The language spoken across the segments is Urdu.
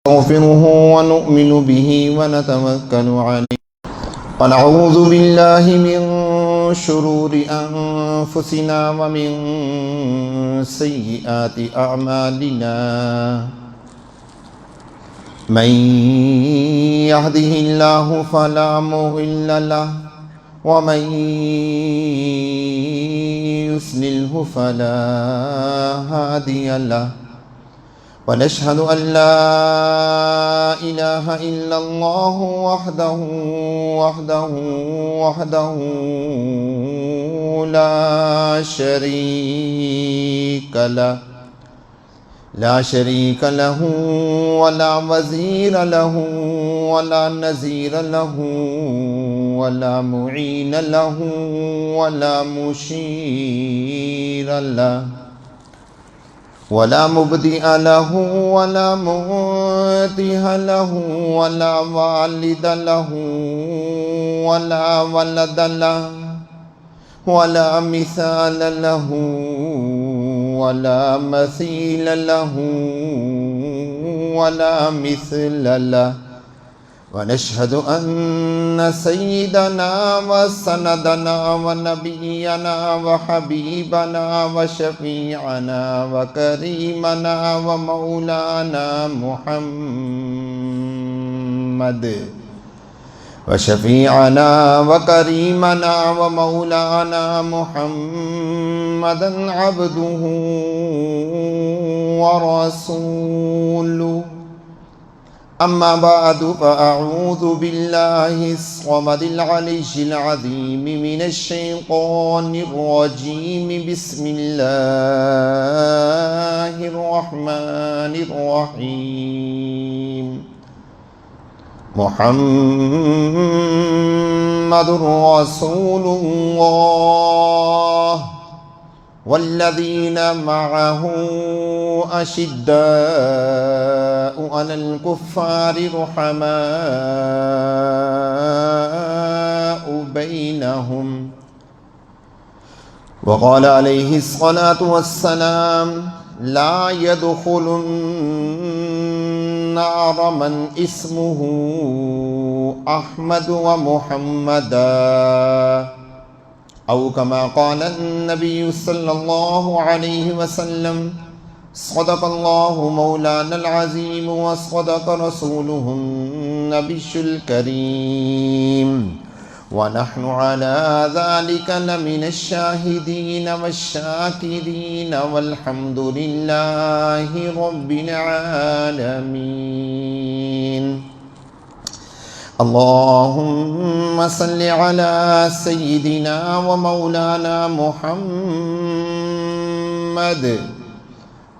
نستغفره ونؤمن به ونتوكل عليه ونعوذ بالله من شرور أنفسنا ومن سيئات أعمالنا من يهده الله فلا مضل له ومن يضلله فلا هادي له ونشهد أن لا إله إلا الله وحده لا شريك له ولا وزير له ولا نظير له ولا معين له ولا مشير له ولا مبدئ له ولا معطي له ولا والد له ولا ولد له ولا مثال له ولا مثيل له ولا مثل له ونشهد أن سيدنا وسندنا ونبينا وحبيبنا وشفيعنا وكريمنا ومولانا محمد وشفيعنا وكريمنا ومولانا محمدا عبده ورسوله أما بعد فأعوذ بالله الصمد العلي العظيم من الشيطان الرجيم بسم الله الرحمن الرحيم محمد رسول الله والذين معه أشداء على الكفار رحماء بينهم وقال عليه الصلاة والسلام لا يدخل النار من اسمه أحمد ومحمدا أو كما قال النبي صلى الله عليه وسلم صدق الله مولانا العظيم وصدق رسوله النبي الكريم ونحن على ذلك لمن الشاهدين والشاكرين والحمد لله رب العالمين. اللهم صل على سيدنا ومولانا محمد.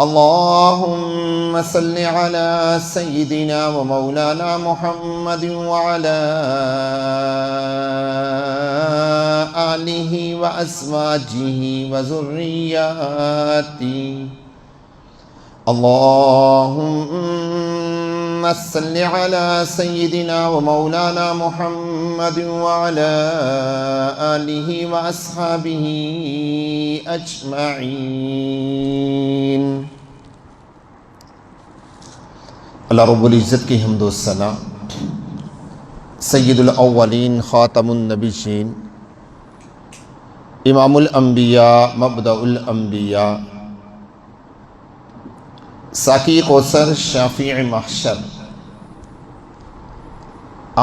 اللهم صل على سيدنا ومولانا محمد وعلى آله وأزواجه وذرياته. اللهم صل على سيدنا ومولانا محمد وعلى آله وأصحابه أجمعين. اللہ رب العزت کی حمد و ثنا، سید الاولین خاتم النبیین، امام الانبیاء مبدأ الانبیاء، ساقی کوثر شافع محشر،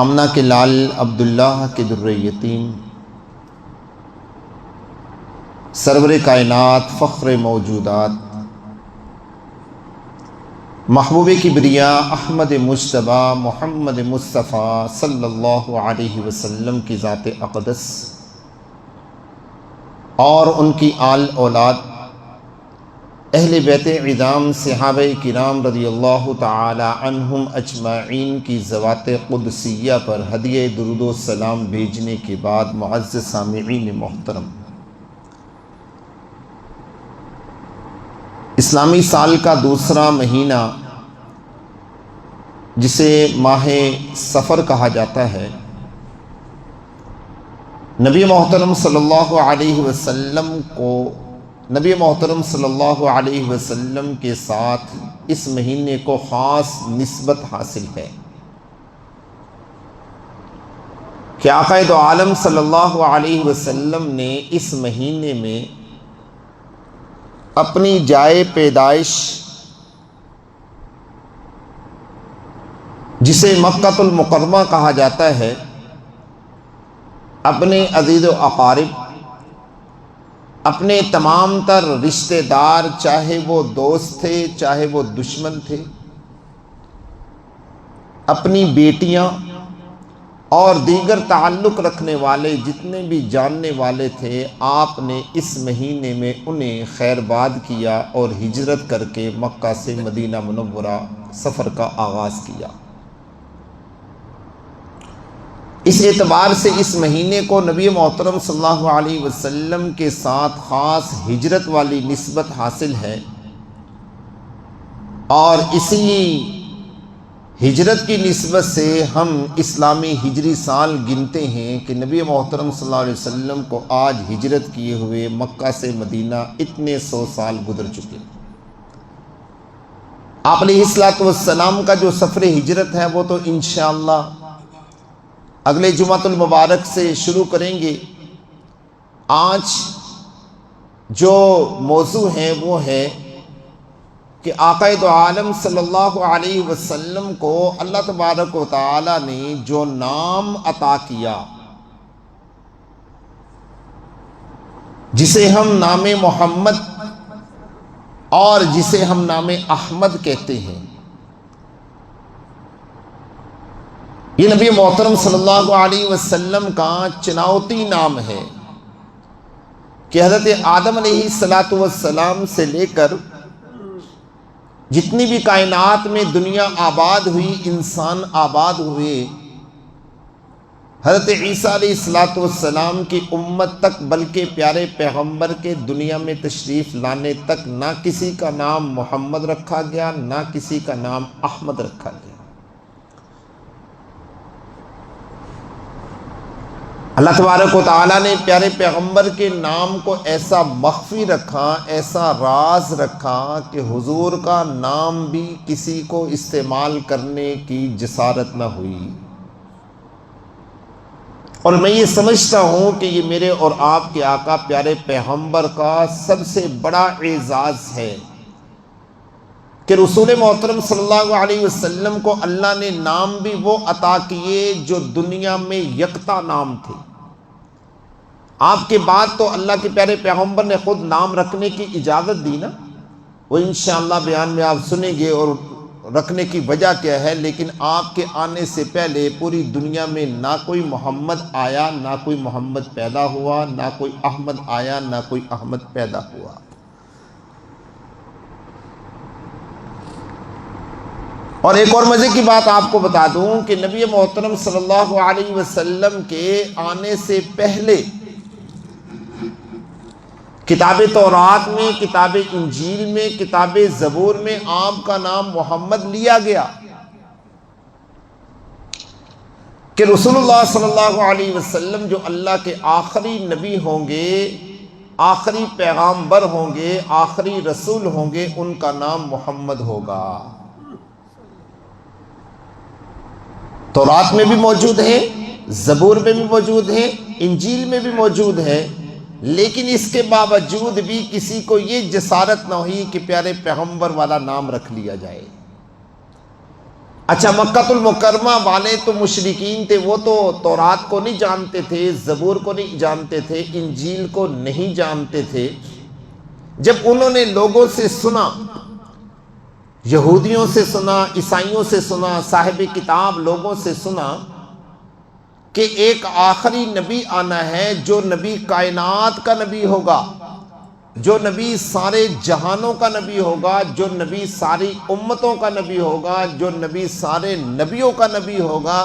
آمنہ کے لال عبداللہ کے در یتیم، سرور کائنات فخر موجودات، محبوب کبریا احمد مجتبیٰ محمد مصطفیٰ صلی اللہ علیہ وسلم کی ذات اقدس اور ان کی آل اولاد، اہل بیت عظام صحابہ کرام رضی اللہ تعالی عنہم اجمعین کی ذوات قدسیہ پر ہدیہ درود و سلام بھیجنے کے بعد معزز سامعین محترم، اسلامی سال کا دوسرا مہینہ جسے ماہ سفر کہا جاتا ہے، نبی محترم صلی اللہ علیہ وسلم کو نبی محترم صلی اللہ علیہ وسلم کے ساتھ اس مہینے کو خاص نسبت حاصل ہے کہ آقا دو عالم صلی اللہ علیہ وسلم نے اس مہینے میں اپنی جائے پیدائش جسے مکہ المکرمہ کہا جاتا ہے، اپنے عزیز و اقارب، اپنے تمام تر رشتہ دار، چاہے وہ دوست تھے چاہے وہ دشمن تھے، اپنی بیٹیاں اور دیگر تعلق رکھنے والے جتنے بھی جاننے والے تھے، آپ نے اس مہینے میں انہیں خیرباد کیا اور ہجرت کر کے مکہ سے مدینہ منورہ سفر کا آغاز کیا۔ اس اعتبار سے اس مہینے کو نبی محترم صلی اللہ علیہ وسلم کے ساتھ خاص ہجرت والی نسبت حاصل ہے، اور اسی ہجرت کی نسبت سے ہم اسلامی ہجری سال گنتے ہیں کہ نبی محترم صلی اللہ علیہ وسلم کو آج ہجرت کیے ہوئے مکہ سے مدینہ اتنے 100 سال گزر چکے۔ آپ علیہ الصلوۃ والسلام کا جو سفر ہجرت ہے وہ تو انشاءاللہ اگلے جمعۃ المبارک سے شروع کریں گے۔ آج جو موضوع ہے وہ ہے کہ آقا دو عالم صلی اللہ علیہ وسلم کو اللہ تبارک و تعالی نے جو نام عطا کیا، جسے ہم نام محمد اور جسے ہم نام احمد کہتے ہیں، یہ نبی محترم صلی اللہ علیہ وسلم کا چناوتی نام ہے کہ حضرت آدم علیہ السلام سے لے کر جتنی بھی کائنات میں دنیا آباد ہوئی، انسان آباد ہوئے، حضرت عیسیٰ علیہ السلام کی امت تک، بلکہ پیارے پیغمبر کے دنیا میں تشریف لانے تک نہ کسی کا نام محمد رکھا گیا، نہ کسی کا نام احمد رکھا گیا۔ اللہ تبارک و تعالیٰ نے پیارے پیغمبر کے نام کو ایسا مخفی رکھا، ایسا راز رکھا کہ حضور کا نام بھی کسی کو استعمال کرنے کی جسارت نہ ہوئی۔ اور میں یہ سمجھتا ہوں کہ یہ میرے اور آپ کے آقا پیارے پیغمبر کا سب سے بڑا اعزاز ہے کہ رسول محترم صلی اللہ علیہ وسلم کو اللہ نے نام بھی وہ عطا کیے جو دنیا میں یکتا نام تھے۔ آپ کے بعد تو اللہ کے پیارے پیغمبر نے خود نام رکھنے کی اجازت دی نا، وہ انشاءاللہ بیان میں آپ سنیں گے اور رکھنے کی وجہ کیا ہے، لیکن آپ کے آنے سے پہلے پوری دنیا میں نہ کوئی محمد آیا، نہ کوئی محمد پیدا ہوا، نہ کوئی احمد آیا، نہ کوئی احمد پیدا ہوا۔ اور ایک اور مزے کی بات آپ کو بتا دوں کہ نبی محترم صلی اللہ علیہ وسلم کے آنے سے پہلے کتاب تورات میں، کتاب انجیل میں، کتاب زبور میں آپ کا نام محمد لیا گیا کہ رسول اللہ صلی اللہ علیہ وسلم جو اللہ کے آخری نبی ہوں گے، آخری پیغامبر ہوں گے، آخری رسول ہوں گے، ان کا نام محمد ہوگا۔ تورات میں بھی موجود ہے، زبور میں بھی موجود ہے، انجیل میں بھی موجود ہے، لیکن اس کے باوجود بھی کسی کو یہ جسارت نہ ہوئی کہ پیارے پیغمبر والا نام رکھ لیا جائے۔ اچھا، مکہ المکرمہ والے تو مشرکین تھے، وہ تو تورات کو نہیں جانتے تھے، زبور کو نہیں جانتے تھے، انجیل کو نہیں جانتے تھے۔ جب انہوں نے لوگوں سے سنا، یہودیوں سے سنا، عیسائیوں سے سنا، صاحب کتاب لوگوں سے سنا کہ ایک آخری نبی آنا ہے، جو نبی کائنات کا نبی ہوگا، جو نبی سارے جہانوں کا نبی ہوگا، جو نبی ساری امتوں کا نبی ہوگا، جو نبی سارے نبیوں کا نبی ہوگا،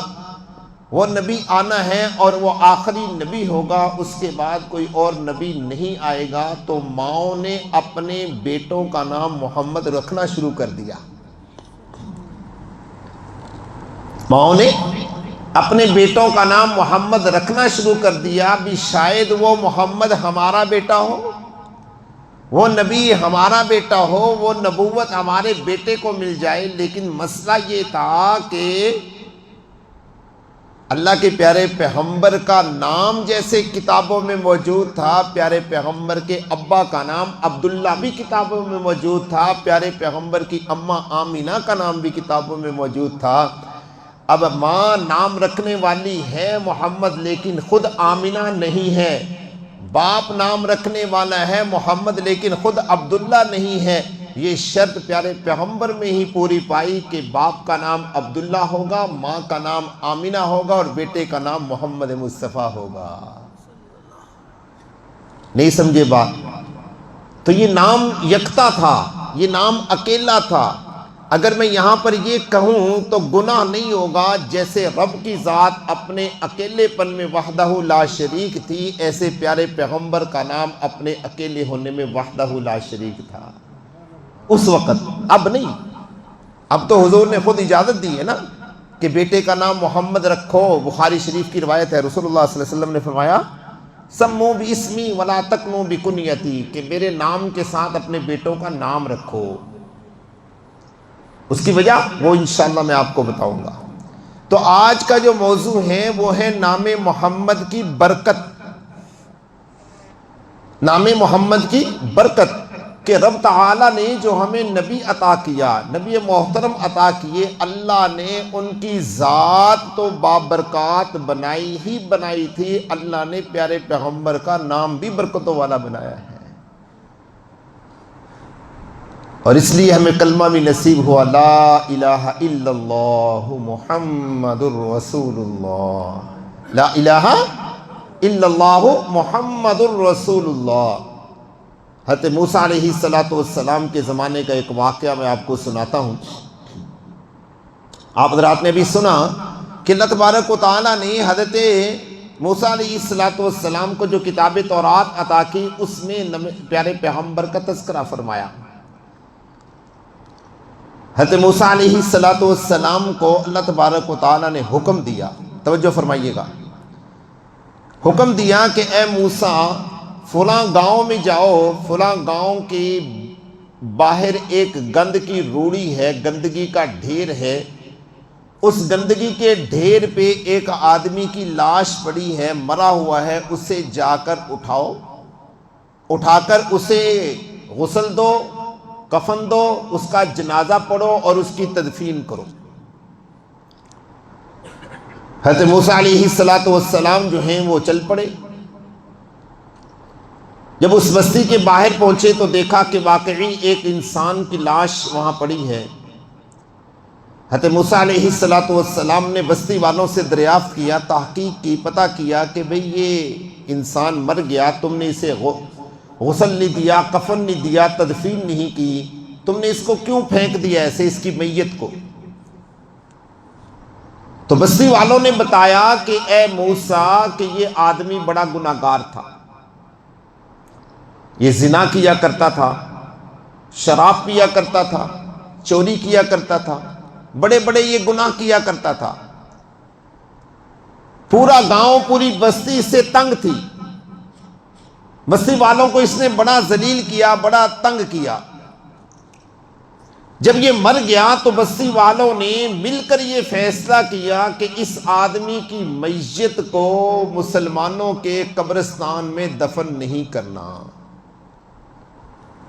وہ نبی آنا ہے اور وہ آخری نبی ہوگا، اس کے بعد کوئی اور نبی نہیں آئے گا۔ تو ماؤں نے اپنے بیٹوں کا نام محمد رکھنا شروع کر دیا۔ ماؤں نے اپنے بیٹوں کا نام محمد رکھنا شروع کر دیا، بھی شاید وہ محمد ہمارا بیٹا ہو، وہ نبی ہمارا بیٹا ہو، وہ نبوت ہمارے بیٹے کو مل جائے، لیکن مسئلہ یہ تھا کہ اللہ کے پیارے پیغمبر کا نام جیسے کتابوں میں موجود تھا، پیارے پیغمبر کے ابا کا نام عبداللہ بھی کتابوں میں موجود تھا، پیارے پیغمبر کی اماں آمینہ کا نام بھی کتابوں میں موجود تھا۔ اب ماں نام رکھنے والی ہے محمد، لیکن خود آمینہ نہیں ہے، باپ نام رکھنے والا ہے محمد لیکن خود عبداللہ نہیں ہے۔ یہ شرط پیارے پیغمبر میں ہی پوری پائی کہ باپ کا نام عبداللہ ہوگا، ماں کا نام آمینہ ہوگا اور بیٹے کا نام محمد مصطفیٰ ہوگا۔ نہیں سمجھے بات؟ تو یہ نام یکتا تھا، یہ نام اکیلا تھا۔ اگر میں یہاں پر یہ کہوں تو گناہ نہیں ہوگا، جیسے رب کی ذات اپنے اکیلے پن میں وحدہ لا شریک تھی، ایسے پیارے پیغمبر کا نام اپنے اکیلے ہونے میں وحدہ لا شریک تھا اس وقت، اب نہیں۔ اب تو حضور نے خود اجازت دی ہے نا کہ بیٹے کا نام محمد رکھو۔ بخاری شریف کی روایت ہے، رسول اللہ صلی اللہ علیہ وسلم نے فرمایا سمو باسمی ولا تکنو بکنیتی، کہ میرے نام کے ساتھ اپنے بیٹوں کا نام رکھو۔ اس کی وجہ وہ انشاءاللہ میں آپ کو بتاؤں گا۔ تو آج کا جو موضوع ہے وہ ہے نام محمد کی برکت، نام محمد کی برکت، کہ رب تعالیٰ نے جو ہمیں نبی عطا کیا، نبی محترم عطا کیے، اللہ نے ان کی ذات تو بابرکات بنائی ہی بنائی تھی، اللہ نے پیارے پیغمبر کا نام بھی برکتوں والا بنایا ہے۔ اور اس لیے ہمیں کلمہ بھی نصیب ہوا، لا الہ الا اللہ محمد الرسول اللہ، لا الہ الا اللہ محمد الرسول اللہ۔ حضرت موسیٰ علیہ السلام کے زمانے کا ایک واقعہ میں آپ کو سناتا ہوں۔ آپ حضرات نے بھی سنا کہ اللہ تبارک و تعالیٰ نے حضرت موسیٰ علیہ السلام کو جو کتاب تورات عطا کی، اس میں پیارے پیغمبر کا تذکرہ فرمایا۔ حضرت موسیٰ علیہ السلام کو اللہ تبارک و تعالیٰ نے حکم دیا، توجہ فرمائیے گا، حکم دیا کہ اے موسیٰ فلاں گاؤں میں جاؤ، فلاں گاؤں کی باہر ایک گند کی روڑی ہے، گندگی کا ڈھیر ہے، اس گندگی کے ڈھیر پہ ایک آدمی کی لاش پڑی ہے، مرا ہوا ہے، اسے جا کر اٹھاؤ، اٹھا کر اسے غسل دو، کفن دو، اس کا جنازہ پڑھو اور اس کی تدفین کرو۔ حضرت موسیٰ علیہ السلام جو ہیں وہ چل پڑے۔ جب اس بستی کے باہر پہنچے تو دیکھا کہ واقعی ایک انسان کی لاش وہاں پڑی ہے۔ حضرت موسیٰ علیہ السلام نے بستی والوں سے دریافت کیا، تحقیق کی، پتہ کیا کہ بھئی یہ انسان مر گیا، تم نے اسے غسل نہیں دیا، کفن نہیں دیا، تدفین نہیں کی، تم نے اس کو کیوں پھینک دیا ایسے، اس کی میت کو؟ تو بستی والوں نے بتایا کہ اے موسیٰ کہ یہ آدمی بڑا گناہگار تھا، یہ زنا کیا کرتا تھا، شراب پیا کرتا تھا، چوری کیا کرتا تھا، بڑے بڑے یہ گناہ کیا کرتا تھا، پورا گاؤں پوری بستی سے تنگ تھی، بستی والوں کو اس نے بڑا ذلیل کیا، بڑا تنگ کیا۔ جب یہ مر گیا تو بستی والوں نے مل کر یہ فیصلہ کیا کہ اس آدمی کی میت کو مسلمانوں کے قبرستان میں دفن نہیں کرنا،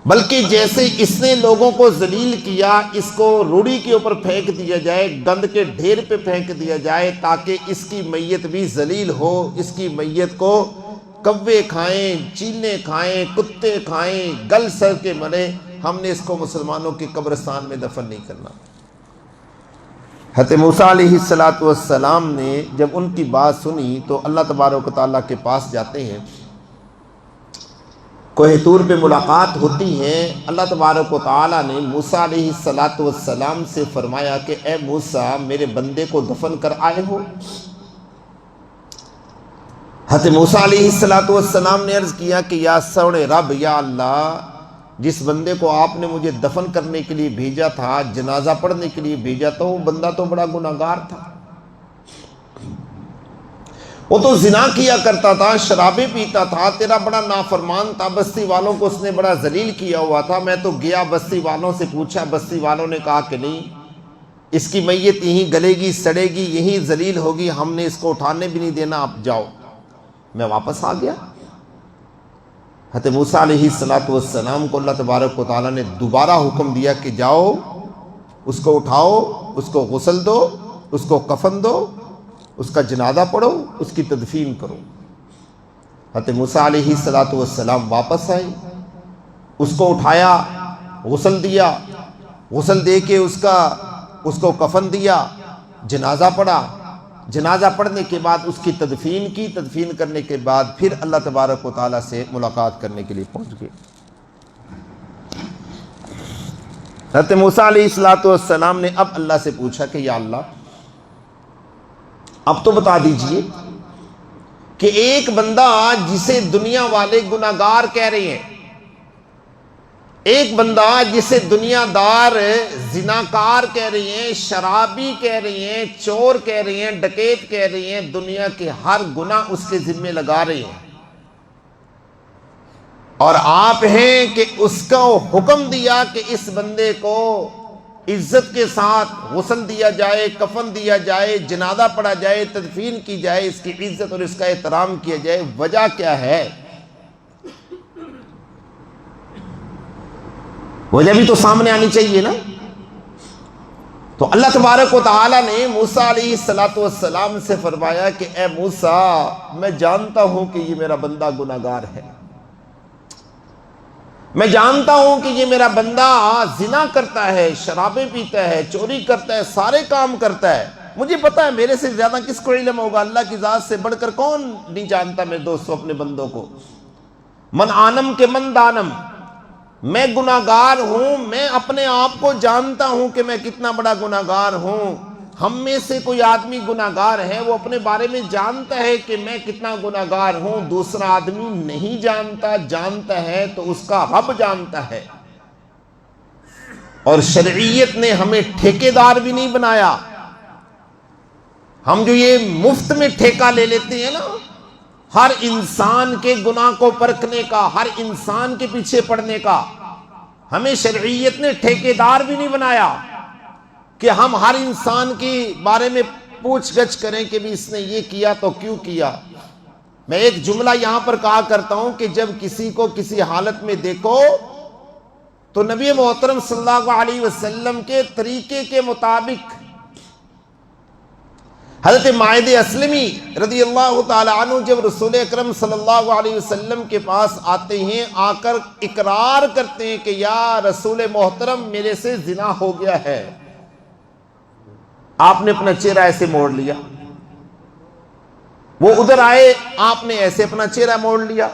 بلکہ جیسے اس نے لوگوں کو ذلیل کیا، اس کو روڑی کے اوپر پھینک دیا جائے، گند کے ڈھیر پہ پھینک دیا جائے، تاکہ اس کی میت بھی ذلیل ہو، اس کی میت کو کوے کھائیں، چیلیں کھائیں، کتے کھائیں، گل سر کے مرے، ہم نے اس کو مسلمانوں کے قبرستان میں دفن نہیں کرنا۔ حضرت موسیٰ علیہ السلام نے جب ان کی بات سنی تو اللہ تبارک و تعالیٰ کے پاس جاتے ہیں، کوہ طور پہ ملاقات ہوتی ہے۔ اللہ تبارک و تعالیٰ نے موسیٰ علیہ السلام سے فرمایا کہ اے موسیٰ میرے بندے کو دفن کر آئے ہو؟ حضرت موسیٰ علیہ السلام نے عرض کیا کہ یا سوڑے رب، یا اللہ، جس بندے کو آپ نے مجھے دفن کرنے کے لیے بھیجا تھا، جنازہ پڑھنے کے لیے بھیجا تھا، وہ بندہ تو بڑا گناہگار تھا، وہ تو زنا کیا کرتا تھا، شرابیں پیتا تھا، تیرا بڑا نافرمان تھا، بستی والوں کو اس نے بڑا ذلیل کیا ہوا تھا، میں تو گیا بستی والوں سے پوچھا، بستی والوں نے کہا کہ نہیں، اس کی میت یہیں گلے گی، سڑے گی، یہیں ذلیل ہوگی، ہم نے اس کو اٹھانے بھی نہیں دینا، آپ جاؤ۔ میں واپس آ گیا۔ حضرت موسیٰ علیہ السلام کو اللہ تبارک و تعالیٰ نے دوبارہ حکم دیا کہ جاؤ، اس کو اٹھاؤ، اس کو غسل دو، اس کو کفن دو، اس کا جنازہ پڑھو، اس کی تدفین کرو۔ حضرت موسیٰ علیہ السلام واپس آئے، اس کو اٹھایا، غسل دیا، غسل دے کے اس کو کفن دیا، جنازہ پڑھا، جنازہ پڑھنے کے بعد اس کی تدفین کی، تدفین کرنے کے بعد پھر اللہ تبارک و تعالیٰ سے ملاقات کرنے کے لیے پہنچ گئے۔ حضرت موسیٰ علیہ السلام نے اب اللہ سے پوچھا کہ یا اللہ، اب تو بتا دیجئے کہ ایک بندہ جسے دنیا والے گناہگار کہہ رہے ہیں، ایک بندہ جسے دنیا دار زناکار کہہ رہے ہیں، شرابی کہہ رہے ہیں، چور کہہ رہے ہیں، ڈکیت کہہ رہے ہیں، دنیا کے ہر گناہ اس کے ذمہ لگا رہے ہیں، اور آپ ہیں کہ اس کو حکم دیا کہ اس بندے کو عزت کے ساتھ غسل دیا جائے، کفن دیا جائے، جنازہ پڑھا جائے، تدفین کی جائے، اس کی عزت اور اس کا احترام کیا جائے، وجہ کیا ہے؟ وجہ بھی تو سامنے آنی چاہیے نا۔ تو اللہ تبارک و تعالیٰ نے موسیٰ علیہ السلام سے فرمایا کہ اے موسیٰ، میں جانتا ہوں کہ یہ میرا بندہ گناہگار ہے، میں جانتا ہوں کہ یہ میرا بندہ زنا کرتا ہے، شرابیں پیتا ہے، چوری کرتا ہے، سارے کام کرتا ہے، مجھے پتا ہے میرے سے زیادہ کس کو علم ہوگا، اللہ کی ذات سے بڑھ کر کون نہیں جانتا میرے دوستوں اپنے بندوں کو۔ من آنم کے من دانم، میں گناہگار ہوں، میں اپنے آپ کو جانتا ہوں کہ میں کتنا بڑا گناہگار ہوں۔ ہم میں سے کوئی آدمی گناہگار ہے، وہ اپنے بارے میں جانتا ہے کہ میں کتنا گناہگار ہوں، دوسرا آدمی نہیں جانتا، جانتا ہے تو اس کا رب جانتا ہے۔ اور شرعیت نے ہمیں ٹھیکیدار بھی نہیں بنایا۔ ہم جو یہ مفت میں ٹھیکہ لے لیتے ہیں نا، ہر انسان کے گناہ کو پرکھنے کا، ہر انسان کے پیچھے پڑنے کا، ہمیں شرعیت نے ٹھیکیدار بھی نہیں بنایا کہ ہم ہر انسان کے بارے میں پوچھ گچھ کریں کہ بھی اس نے یہ کیا تو کیوں کیا۔ میں ایک جملہ یہاں پر کہا کرتا ہوں کہ جب کسی کو کسی حالت میں دیکھو تو نبی محترم صلی اللہ علیہ وسلم کے طریقے کے مطابق حضرت مائد اسلمی رضی اللہ تعالی عنہ جب رسول اکرم صلی اللہ علیہ وسلم کے پاس آتے ہیں، آ کر اقرار کرتے ہیں کہ یا رسول محترم میرے سے زنا ہو گیا ہے، آپ نے اپنا چہرہ ایسے موڑ لیا، وہ ادھر آئے آپ نے ایسے اپنا چہرہ موڑ لیا،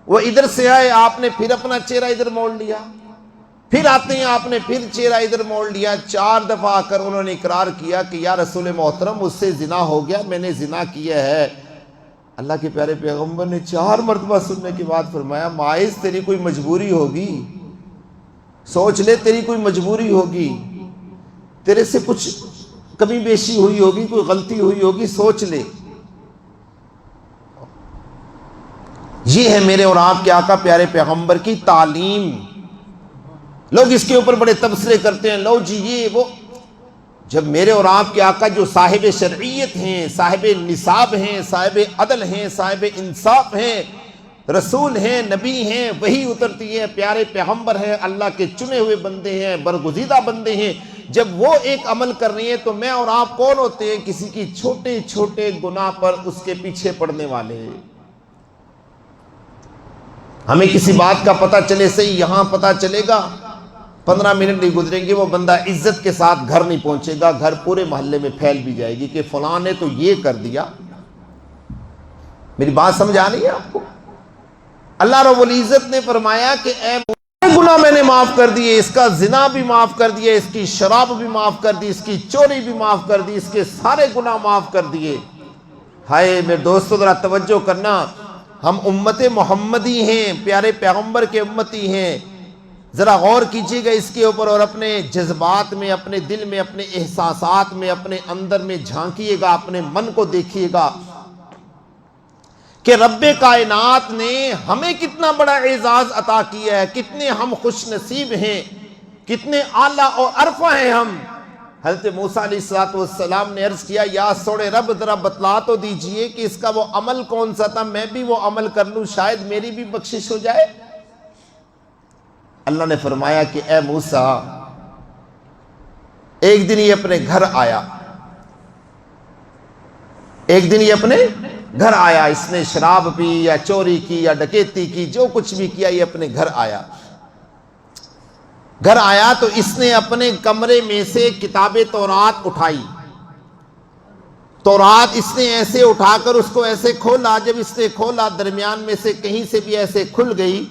وہ ادھر سے آئے آپ نے پھر اپنا چہرہ ادھر موڑ لیا، پھر آتے ہیں آپ نے پھر چہرہ ادھر موڑ لیا، 4 دفعہ آ کر انہوں نے اقرار کیا کہ یا رسول محترم مجھ سے زنا ہو گیا، میں نے زنا کیا ہے۔ اللہ کے پیارے پیغمبر نے 4 مرتبہ سننے کے بعد فرمایا مائز تیری کوئی مجبوری ہوگی، سوچ لے تیری کوئی مجبوری ہوگی، تیرے سے کچھ کمی بیشی ہوئی ہوگی، کوئی غلطی ہوئی ہوگی، سوچ لے۔ یہ ہے میرے اور آپ کے آقا پیارے پیغمبر کی تعلیم۔ لوگ اس کے اوپر بڑے تبصرے کرتے ہیں، لو جی یہ وہ، جب میرے اور آپ کے آقا جو صاحب شرعیت ہیں، صاحب نصاب ہیں، صاحب عدل ہیں، صاحب انصاف ہیں، رسول ہیں، نبی ہیں، وہی اترتی ہے، پیارے پیغمبر ہیں، اللہ کے چنے ہوئے بندے ہیں، برگزیدہ بندے ہیں، جب وہ ایک عمل کر رہی ہیں تو میں اور آپ کون ہوتے ہیں؟ کسی کی چھوٹے چھوٹے گناہ پر اس کے پیچھے پڑنے والے۔ ہمیں کسی بات کا پتہ چلے، صحیح یہاں پتہ چلے گا، 15 منٹ نہیں گزریں گے وہ بندہ عزت کے ساتھ گھر نہیں پہنچے گا، گھر پورے محلے میں پھیل بھی جائے گی کہ فلاں نے تو یہ کر دیا۔ میری بات سمجھ آ رہی ہے آپ کو؟ اللہ رب العزت نے فرمایا کہ اے گناہ میں نے معاف کر دیے، اس کا زنا بھی معاف کر دیے، اس کی شراب بھی معاف کر دی، اس کی چوری بھی معاف کر دی، اس کے سارے گناہ معاف کر دیے۔ ہائے میرے دوستو ذرا توجہ کرنا، ہم امت محمدی ہیں، پیارے پیغمبر کے امتی ہیں، ذرا غور کیجیے گا اس کے اوپر اور اپنے جذبات میں، اپنے دل میں، اپنے احساسات میں، اپنے اندر میں جھانکیے گا، اپنے من کو دیکھیے گا۔ کہ رب کائنات نے ہمیں کتنا بڑا اعزاز عطا کیا ہے، کتنے ہم خوش نصیب ہیں، کتنے اعلیٰ اور عرفہ ہیں ہم۔ حضرت موسیٰ علیہ السلام نے عرض کیا یا سوڑے رب ذرا بتلا تو دیجئے کہ اس کا وہ عمل کون سا تھا، میں بھی وہ عمل کر لوں، شاید میری بھی بخشش ہو جائے۔ اللہ نے فرمایا کہ اے موسیٰ، ایک دن یہ اپنے گھر آیا، ایک دن یہ اپنے گھر آیا، اس نے شراب پی یا چوری کی یا ڈکیتی کی، جو کچھ بھی کیا، یہ اپنے گھر آیا۔ گھر آیا تو اس نے اپنے کمرے میں سے کتاب تورات اٹھائی، تورات اس نے ایسے اٹھا کر اس کو ایسے کھولا، جب اس نے کھولا درمیان میں سے کہیں سے بھی ایسے کھل گئی،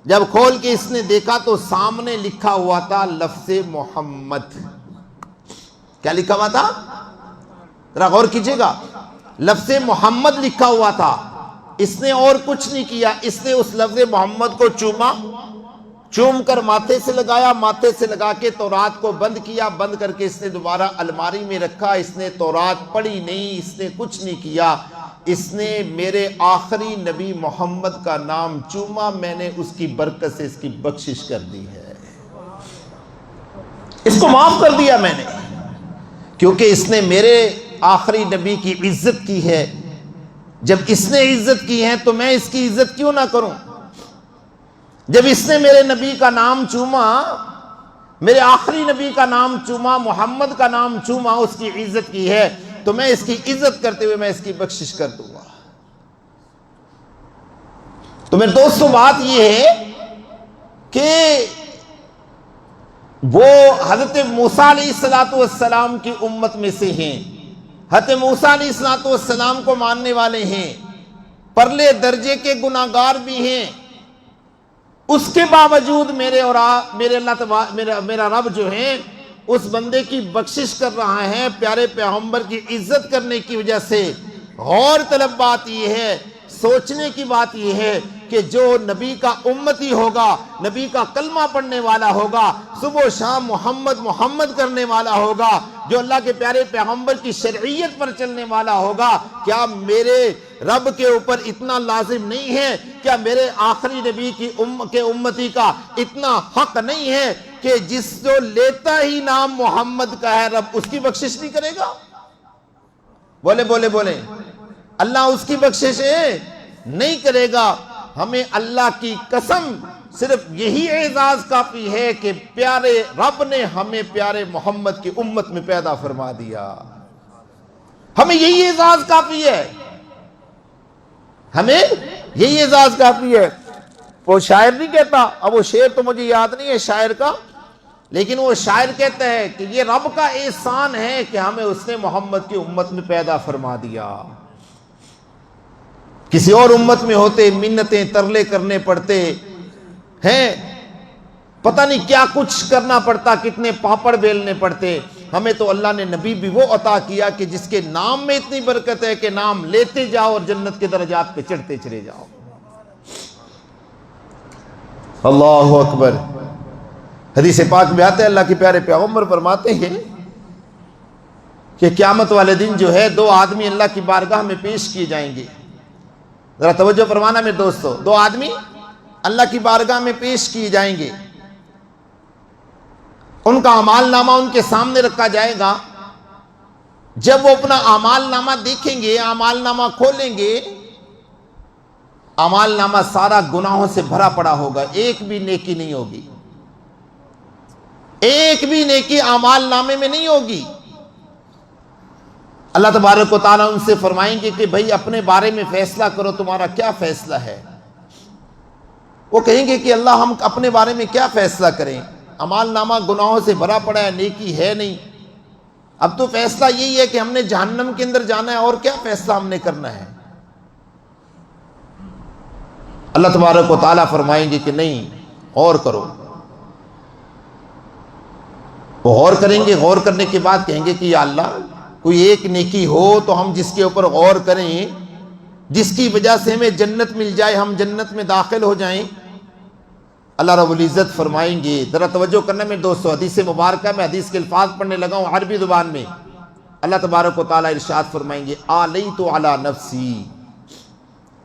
جب کھول کے اس نے دیکھا تو سامنے لکھا ہوا تھا لفظ محمد۔ کیا لکھا ہوا تھا؟ ذرا غور کیجئے گا، لفظ محمد لکھا ہوا تھا۔ اس نے اور کچھ نہیں کیا، اس نے اس لفظ محمد کو چوما، چوم کر ماتھے سے لگایا، ماتھے سے لگا کے تورات کو بند کیا، بند کر کے اس نے دوبارہ الماری میں رکھا۔ اس نے تورات پڑھی نہیں، اس نے کچھ نہیں کیا، اس نے میرے آخری نبی محمد کا نام چوما، میں نے اس کی برکت سے اس کی بخشش کر دی ہے، اس کو معاف کر دیا میں نے، کیونکہ اس نے میرے آخری نبی کی عزت کی ہے۔ جب اس نے عزت کی ہے تو میں اس کی عزت کیوں نہ کروں؟ جب اس نے میرے نبی کا نام چوما، میرے آخری نبی کا نام چوما، محمد کا نام چوما، اس کی عزت کی ہے، تو میں اس کی عزت کرتے ہوئے میں اس کی بخشش کر دوں گا۔ تو میرے دوستو بات یہ ہے کہ وہ حضرت موسیٰ علیہ السلام کی امت میں سے ہیں، حضرت موسیٰ علیہ السلام کو ماننے والے ہیں، پرلے درجے کے گناہگار بھی ہیں، اس کے باوجود میرا رب جو ہے اس بندے کی بخشش کر رہا ہے، پیارے پیغمبر کی عزت کرنے کی وجہ سے۔ غور طلب بات یہ ہے، سوچنے کی بات یہ ہے کہ جو نبی کا امتی ہوگا، نبی کا کلمہ پڑھنے والا ہوگا، صبح و شام محمد محمد کرنے والا ہوگا، جو اللہ کے پیارے پیغمبر کی شرعیت پر چلنے والا ہوگا، کیا میرے رب کے اوپر اتنا لازم نہیں ہے؟ کیا میرے آخری نبی کے امتی کا اتنا حق نہیں ہے کہ جس جو لیتا ہی نام محمد کا ہے رب اس کی بخشش نہیں کرے گا؟ بولے بولے بولے، اللہ اس کی بخشش نہیں کرے گا۔ ہمیں اللہ کی قسم صرف یہی اعزاز کافی ہے کہ پیارے رب نے ہمیں پیارے محمد کی امت میں پیدا فرما دیا، ہمیں یہی اعزاز کافی ہے، ہمیں یہی اعزاز کافی ہے۔ وہ شاعر نہیں کہتا، اب وہ شعر تو مجھے یاد نہیں ہے شاعر کا، لیکن وہ شاعر کہتا ہے کہ یہ رب کا احسان ہے کہ ہمیں اس نے محمد کی امت میں پیدا فرما دیا۔ کسی اور امت میں ہوتے منتیں ترلے کرنے پڑتے ہیں، پتہ نہیں کیا کچھ کرنا پڑتا، کتنے پاپڑ بیلنے پڑتے۔ ہمیں تو اللہ نے نبی بھی وہ عطا کیا کہ جس کے نام میں اتنی برکت ہے کہ نام لیتے جاؤ اور جنت کے درجات پہ چڑھتے چلے جاؤ۔ اللہ اکبر۔ حدیث پاک میں آتا ہے، اللہ کے پیارے پیغمبر فرماتے ہیں کہ قیامت والے دن جو ہے دو آدمی اللہ کی بارگاہ میں پیش کیے جائیں گے۔ ذرا توجہ فرمانا میرے دوستو، دو آدمی اللہ کی بارگاہ میں پیش کیے جائیں گے، ان کا اعمال نامہ ان کے سامنے رکھا جائے گا۔ جب وہ اپنا اعمال نامہ دیکھیں گے، اعمال نامہ کھولیں گے، اعمال نامہ سارا گناہوں سے بھرا پڑا ہوگا، ایک بھی نیکی نہیں ہوگی، ایک بھی نیکی اعمال نامے میں نہیں ہوگی۔ اللہ تبارک و تعالیٰ ان سے فرمائیں گے کہ بھئی اپنے بارے میں فیصلہ کرو، تمہارا کیا فیصلہ ہے؟ وہ کہیں گے کہ اللہ ہم اپنے بارے میں کیا فیصلہ کریں، اعمال نامہ گناہوں سے بھرا پڑا ہے، نیکی ہے نہیں، اب تو فیصلہ یہی ہے کہ ہم نے جہنم کے اندر جانا ہے، اور کیا فیصلہ ہم نے کرنا ہے؟ اللہ تبارک و تعالیٰ فرمائیں گے کہ نہیں، غور کرو۔ وہ غور کریں گے، غور کرنے کے بعد کہیں گے کہ یا اللہ کوئی ایک نیکی ہو تو ہم جس کے اوپر غور کریں، جس کی وجہ سے ہمیں جنت مل جائے، ہم جنت میں داخل ہو جائیں۔ اللہ رب العزت فرمائیں گے، ذرا توجہ کرنا میرے دوستو، حدیث مبارکہ میں حدیث کے الفاظ پڑھنے لگا ہوں عربی زبان میں۔ اللہ تبارک و تعالیٰ ارشاد فرمائیں گے، آلیت علی نفسی،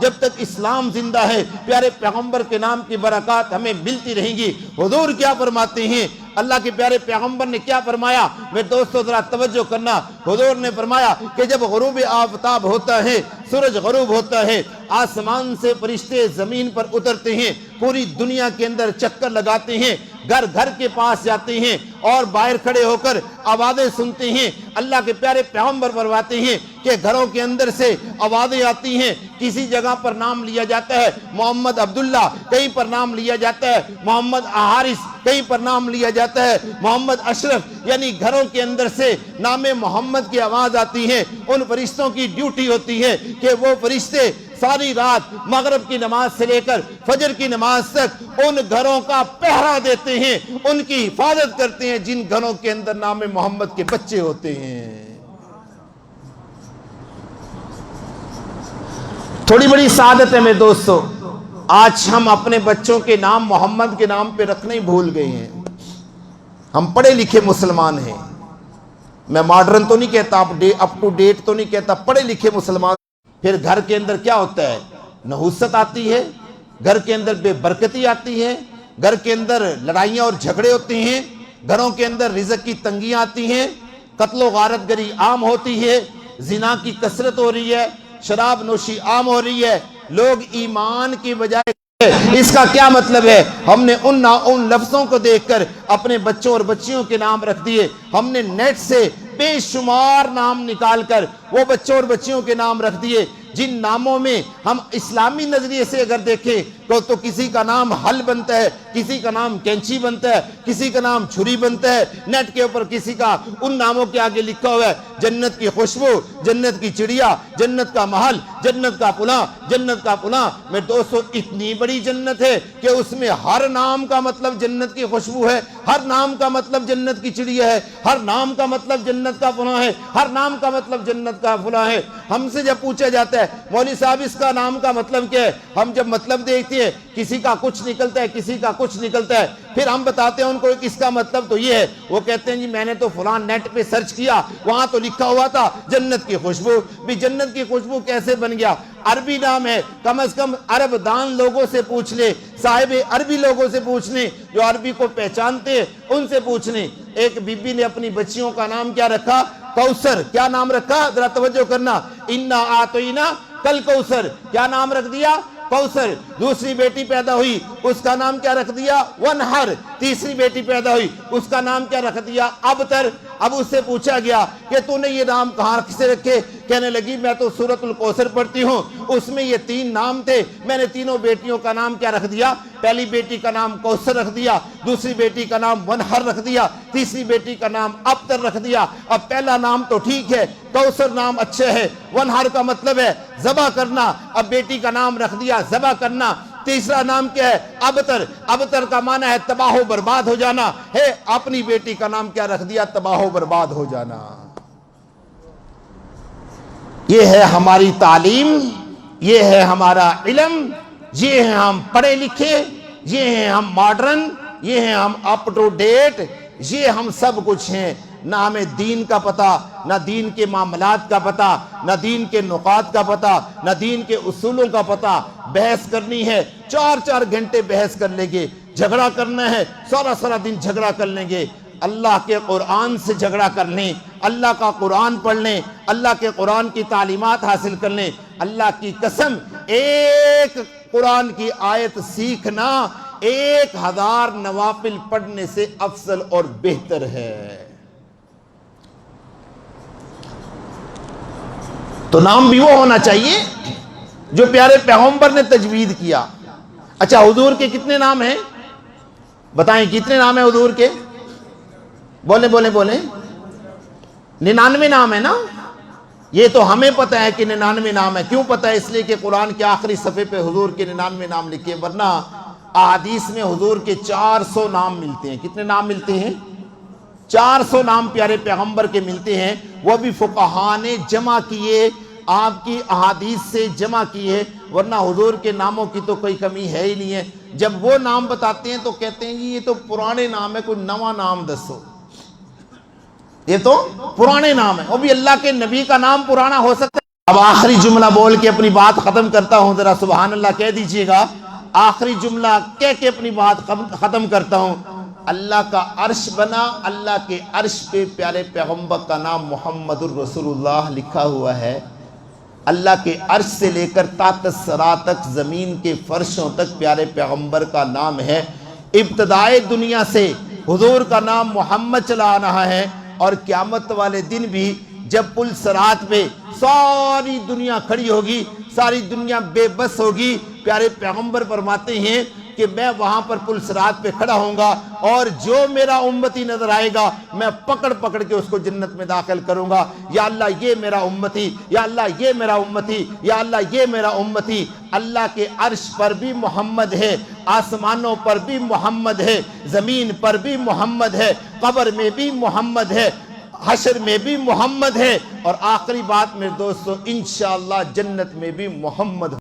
جب تک اسلام زندہ ہے پیارے پیغمبر کے نام کی برکات ہمیں ملتی رہیں گی۔ حضور کیا فرماتے ہیں؟ اللہ کے پیارے پیغمبر نے کیا فرمایا؟ میرے دوستو ذرا توجہ کرنا۔ حضور نے فرمایا کہ جب غروب آفتاب ہوتا ہے، سورج غروب ہوتا ہے، آسمان سے فرشتے زمین پر اترتے ہیں، پوری دنیا کے اندر چکر لگاتے ہیں، گھر گھر کے پاس جاتے ہیں اور باہر کھڑے ہو کر آوازیں سنتے ہیں۔ اللہ کے پیارے پیغمبر فرماتے ہیں کہ گھروں کے اندر سے آوازیں آتی ہیں، کسی جگہ پر نام لیا جاتا ہے محمد عبداللہ، کہیں پر نام لیا جاتا ہے محمد حارث، کہیں پر نام لیا جاتا ہے محمد اشرف، یعنی گھروں کے اندر سے نام محمد کی آواز آتی ہے۔ ان فرشتوں کی ڈیوٹی ہوتی ہے کہ وہ فرشتے ساری رات مغرب کی نماز سے لے کر فجر کی نماز تک ان گھروں کا پہرا دیتے ہیں، ان کی حفاظت کرتے ہیں جن گھروں کے اندر نام محمد کے بچے ہوتے ہیں۔ تھوڑی بڑی سعادت ہے میرے دوستو، آج ہم اپنے بچوں کے نام محمد کے نام پہ رکھنا ہی بھول گئے ہیں۔ ہم پڑھے لکھے مسلمان ہیں، میں ماڈرن تو نہیں کہتا، اپ ٹو ڈیٹ تو نہیں کہتا، پڑھے لکھے مسلمان۔ پھر گھر کے اندر کیا ہوتا ہے؟ نحوست آتی ہے، گھر کے اندر بے برکتی آتی ہے، گھر کے اندر لڑائیاں اور جھگڑے ہوتے ہیں، گھروں کے اندر رزق کی تنگیاں آتی ہیں، قتل و غارت گری عام ہوتی ہے، زنا کی کثرت ہو رہی ہے، شراب نوشی عام ہو رہی ہے، لوگ ایمان کی بجائے۔ اس کا کیا مطلب ہے؟ ہم نے ان لفظوں کو دیکھ کر اپنے بچوں اور بچیوں کے نام رکھ دیے۔ ہم نے نیٹ سے بے شمار نام نکال کر وہ بچوں اور بچیوں کے نام رکھ دیے جن ناموں میں ہم اسلامی نظریے سے اگر دیکھیں تو کسی کا نام حل بنتا ہے، کسی کا نام کینچی بنتا ہے، کسی کا نام چھری بنتا ہے۔ نیٹ کے اوپر کسی کا ان ناموں کے آگے لکھا ہوا ہے جنت کی خوشبو، جنت کی چڑیا، جنت کا محل، جنت کا فلاں، جنت کا فلاں۔ میرے دوستو اتنی بڑی جنت ہے کہ اس میں ہر نام کا مطلب جنت کی خوشبو ہے، ہر نام کا مطلب جنت کی چڑیا ہے، ہر نام کا مطلب جنت کا فلاں ہے، ہر نام کا مطلب جنت کا فلاں ہے۔ ہم سے جب پوچھا جاتا ہے مولوی صاحب اس کا نام کا مطلب کیا ہے، ہم جب مطلب دیکھتے ہیں کسی کا کچھ نکلتا ہے، کسی کا کچھ نکلتا ہے، پھر ہم بتاتے ہیں ان کو اس کا مطلب تو یہ ہے، وہ کہتے ہیں جی میں نے تو فلاں نیٹ پہ سرچ کیا، وہاں تو لکھا ہوا تھا جنت کی خوشبو۔ بھی جنت کی خوشبو کیسے بن گیا؟ عربی نام ہے، کم از کم عرب دان لوگوں سے پوچھ لے، صاحب عربی لوگوں سے پوچھ لیں جو عربی کو پہچانتے ہیں، ان سے پوچھ لیں۔ ایک بی بی نے اپنی بچیوں کا نام کیا رکھا؟ کوثر۔ کیا نام رکھا؟ ذرا توجہ کرنا، انا آتینا کل کوثر۔ کیا نام رکھ دیا؟ کوثر۔ دوسری بیٹی پیدا ہوئی، اس کا نام کیا رکھ دیا؟ ونہر۔ تیسری بیٹی پیدا ہوئی، اس کا نام کیا رکھ دیا؟ ابتر۔ اب اس سے پوچھا گیا کہ تو نے یہ نام کہاں سے رکھے؟ کہنے لگی میں تو سورۃ الکوثر پڑھتی ہوں، اس میں یہ 3 نام تھے، میں نے تینوں بیٹیوں کا نام کیا رکھ دیا؟ پہلی بیٹی کا نام کوثر رکھ دیا، دوسری بیٹی کا نام ونہر رکھ دیا، تیسری بیٹی کا نام ابتر رکھ دیا۔ اب پہلا نام تو ٹھیک ہے، کوثر نام اچھا ہے، ونہر کا مطلب ہے ذبح کرنا، اب بیٹی کا نام رکھ دیا ذبح کرنا۔ تیسرا نام کیا ہے؟ ابتر۔ ابتر کا معنی ہے تباہ و برباد ہو جانا ہے، اپنی بیٹی کا نام کیا رکھ دیا؟ تباہ و برباد ہو جانا۔ یہ ہے ہماری تعلیم، یہ ہے ہمارا علم، یہ ہیں ہم پڑھے لکھے، یہ ہیں ہم ماڈرن، یہ ہیں ہم اپ ٹو ڈیٹ، یہ ہم سب کچھ ہیں۔ نہ ہمیں دین کا پتہ، نہ دین کے معاملات کا پتہ، نہ دین کے نقاط کا پتہ، نہ دین کے اصولوں کا پتہ۔ بحث کرنی ہے 4 گھنٹے بحث کر لیں گے، جھگڑا کرنا ہے سارا دن جھگڑا کر لیں گے۔ اللہ کے قرآن سے جھگڑا کر لیں، اللہ کا قرآن پڑھ لیں، اللہ کے قرآن کی تعلیمات حاصل کر لیں۔ اللہ کی قسم ایک قرآن کی آیت سیکھنا 1000 نوافل پڑھنے سے افضل اور بہتر ہے۔ تو نام بھی وہ ہونا چاہیے جو پیارے پیغمبر نے تجوید کیا۔ اچھا حضور کے کتنے نام ہیں بتائیں؟ کتنے نام ہیں حضور کے؟ بولیں 99 نام ہے نا؟ یہ تو ہمیں پتہ ہے کہ 99 نام ہے۔ کیوں پتہ ہے؟ اس لیے کہ قرآن کے آخری صفحے پہ حضور کے 99 نام لکھے، ورنہ احادیث میں حضور کے 400 نام ملتے ہیں۔ کتنے نام ملتے ہیں؟ 400 نام پیارے پیغمبر کے ملتے ہیں، وہ بھی فقہاء نے جمع کیے، آپ کی احادیث سے جمع کیے، ورنہ حضور کے ناموں کی تو کوئی کمی ہے ہی نہیں ہے۔ جب وہ نام بتاتے ہیں تو کہتے ہیں یہ تو پرانے نام ہے، کوئی نواں نام دسو۔ یہ تو پرانے نام ہے، وہ بھی اللہ کے نبی کا نام پرانا ہو سکتا ہے۔ اب آخری جملہ بول کے اپنی بات ختم کرتا ہوں، ذرا سبحان اللہ کہہ دیجئے گا۔ آخری جملہ کہہ کے اپنی بات ختم کرتا ہوں۔ اللہ کا عرش بنا، اللہ کے عرش پہ پیارے پیغمبر کا نام محمد الرسول اللہ لکھا ہوا ہے۔ اللہ کے عرش سے لے کر تحت الثری تک، زمین کے فرشوں تک پیارے پیغمبر کا نام ہے۔ ابتدائے دنیا سے حضور کا نام محمد چلا آ رہا ہے، اور قیامت والے دن بھی جب پل صراط پہ ساری دنیا کھڑی ہوگی، ساری دنیا بے بس ہوگی، پیارے پیغمبر فرماتے ہیں کہ میں وہاں پر پل صراط پہ کھڑا ہوں گا، اور جو میرا امتی نظر آئے گا میں پکڑ پکڑ کے اس کو جنت میں داخل کروں گا۔ یا اللہ یہ میرا امتی، یا اللہ یہ میرا امتی، یا اللہ یہ میرا امتی۔ اللہ کے عرش پر بھی محمد ہے، آسمانوں پر بھی محمد ہے، زمین پر بھی محمد ہے، قبر میں بھی محمد ہے، حشر میں بھی محمد ہے، اور آخری بات میرے دوستو، انشاءاللہ جنت میں بھی محمد